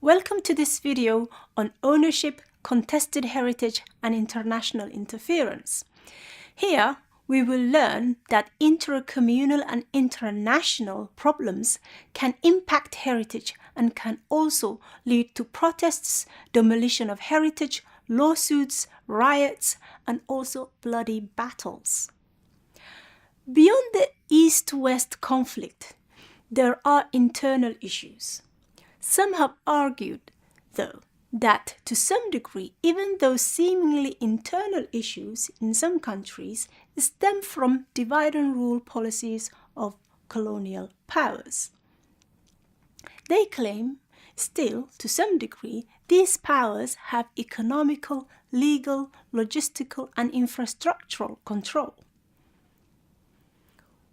Welcome to this video on ownership, contested heritage and international interference. Here we will learn that intercommunal and international problems can impact heritage and can also lead to protests, demolition of heritage, lawsuits, riots and also bloody battles. Beyond the East-West conflict, there are internal issues. Some have argued, though, that to some degree, even though seemingly internal issues in some countries stem from divide and rule policies of colonial powers. They claim, still, to some degree, these powers have economical, legal, logistical, and infrastructural control.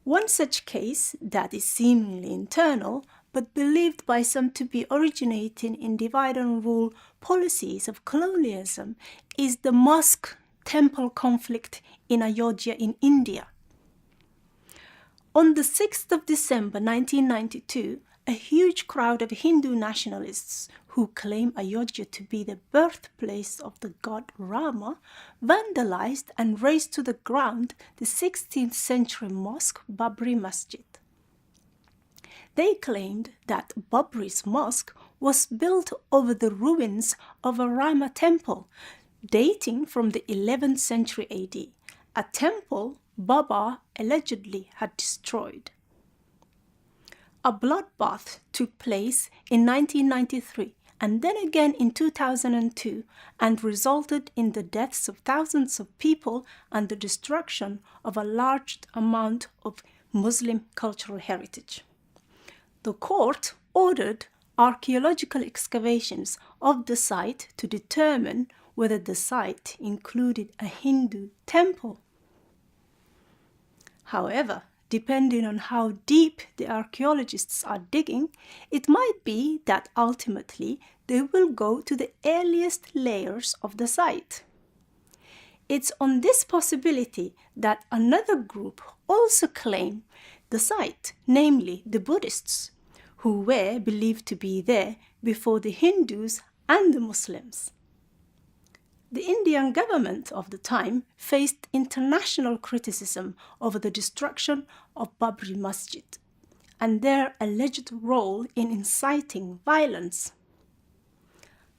One such case that is seemingly internal but believed by some to be originating in divide and rule policies of colonialism, is the mosque-temple conflict in Ayodhya in India. On the 6th of December 1992, a huge crowd of Hindu nationalists who claim Ayodhya to be the birthplace of the god Rama vandalized and razed to the ground the 16th century mosque Babri Masjid. They claimed that Babri's mosque was built over the ruins of a Rama temple dating from the 11th century AD, a temple Baba allegedly had destroyed. A bloodbath took place in 1993 and then again in 2002 and resulted in the deaths of thousands of people and the destruction of a large amount of Muslim cultural heritage. The court ordered archaeological excavations of the site to determine whether the site included a Hindu temple. However, depending on how deep the archaeologists are digging, it might be that ultimately they will go to the earliest layers of the site. It's on this possibility that another group also claim the site, namely the Buddhists, who were believed to be there before the Hindus and the Muslims. The Indian government of the time faced international criticism over the destruction of Babri Masjid and their alleged role in inciting violence.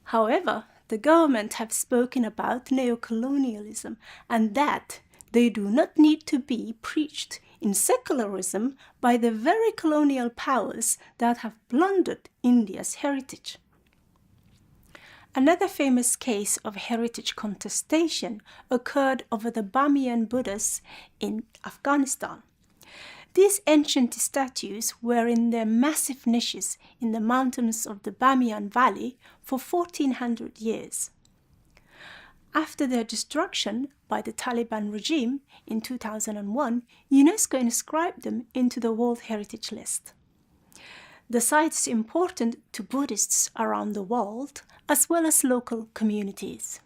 However, the government have spoken about neocolonialism and that they do not need to be preached in secularism by the very colonial powers that have plundered India's heritage. Another famous case of heritage contestation occurred over the Bamiyan Buddhas in Afghanistan. These ancient statues were in their massive niches in the mountains of the Bamiyan Valley for 1400 years. After their destruction by the Taliban regime in 2001, UNESCO inscribed them into the World Heritage List. The site is important to Buddhists around the world, as well as local communities.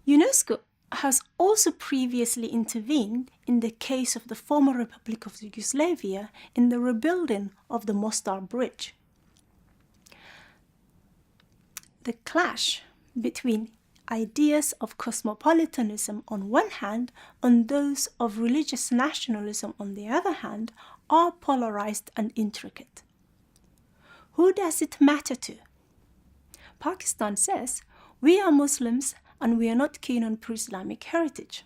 UNESCO has also previously intervened in the case of the former Republic of Yugoslavia in the rebuilding of the Mostar Bridge. The clash between ideas of cosmopolitanism on one hand and those of religious nationalism on the other hand are polarized and intricate. Who does it matter to? Pakistan says, we are Muslims and we are not keen on pre-Islamic heritage.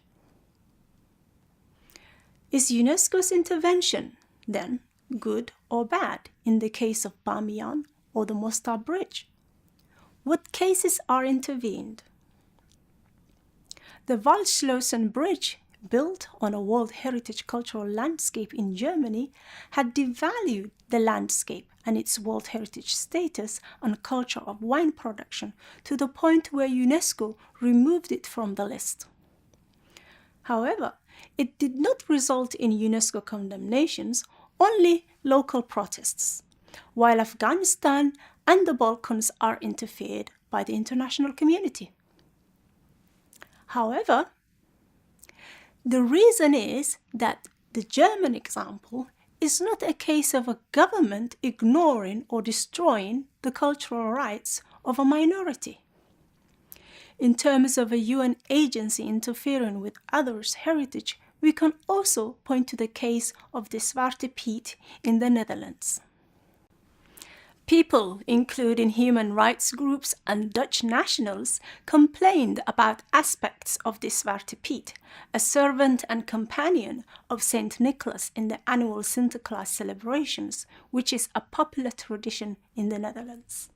Is UNESCO's intervention, then, good or bad in the case of Bamiyan or the Mostar Bridge? What cases are intervened? The Waldschlösschen Bridge, built on a World Heritage cultural landscape in Germany, had devalued the landscape and its World Heritage status and culture of wine production to the point where UNESCO removed it from the list. However, it did not result in UNESCO condemnations, only local protests, while Afghanistan and the Balkans are interfered by the international community. However, the reason is that the German example is not a case of a government ignoring or destroying the cultural rights of a minority. In terms of a UN agency interfering with others' heritage, we can also point to the case of the Zwarte Piet in the Netherlands. People, including human rights groups and Dutch nationals, complained about aspects of the Zwarte Piet, a servant and companion of Saint Nicholas in the annual Sinterklaas celebrations, which is a popular tradition in the Netherlands.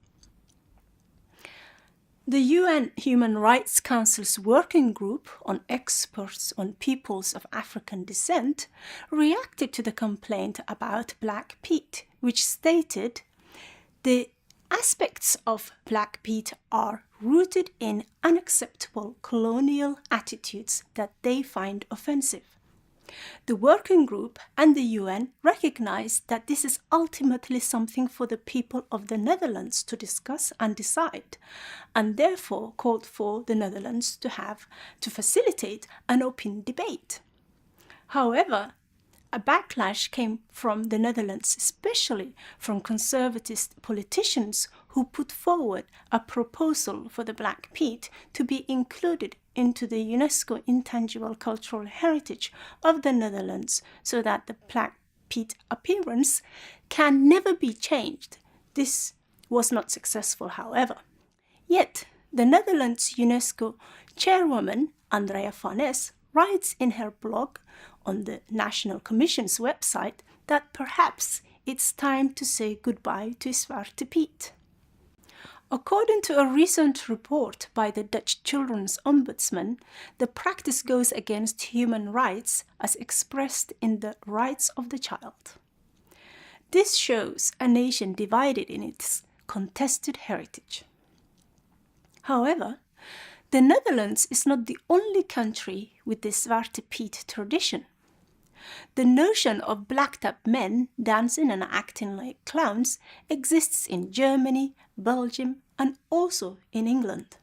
The UN Human Rights Council's working group on experts on peoples of African descent reacted to the complaint about Black Piet, which stated, "The aspects of Black Piet are rooted in unacceptable colonial attitudes that they find offensive." The working group and the UN recognized that this is ultimately something for the people of the Netherlands to discuss and decide, and therefore called for the Netherlands to facilitate an open debate. However, a backlash came from the Netherlands, especially from conservative politicians who put forward a proposal for the Black Piet to be included into the UNESCO Intangible Cultural Heritage of the Netherlands so that the Black Piet appearance can never be changed. This was not successful, however. Yet, the Netherlands UNESCO chairwoman, Andrea van Es, writes in her blog on the National Commission's website that perhaps it's time to say goodbye to Zwarte Piet. According to a recent report by the Dutch Children's Ombudsman, the practice goes against human rights as expressed in the Rights of the Child. This shows a nation divided in its contested heritage. However, the Netherlands is not the only country with the Zwarte Piet tradition. The notion of blacked-up men dancing and acting like clowns exists in Germany, Belgium, and also in England.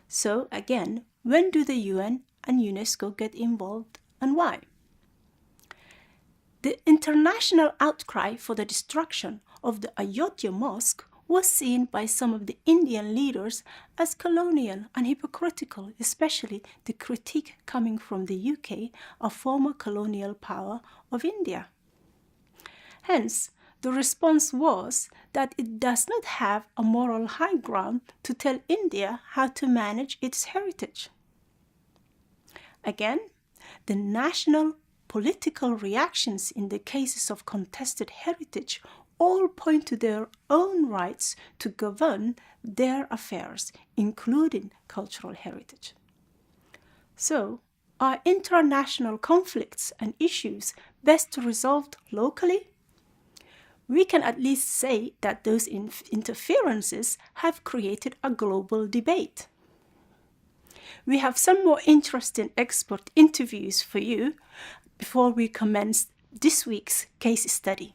So again, when do the UN and UNESCO get involved and why? The international outcry for the destruction of the Ayodhya Mosque was seen by some of the Indian leaders as colonial and hypocritical, especially the critique coming from the UK, a former colonial power of India. Hence, the response was that it does not have a moral high ground to tell India how to manage its heritage. Again, the national political reactions in the cases of contested heritage all point to their own rights to govern their affairs, including cultural heritage. So, are international conflicts and issues best resolved locally? We can at least say that those interferences have created a global debate. We have some more interesting expert interviews for you before we commence this week's case study.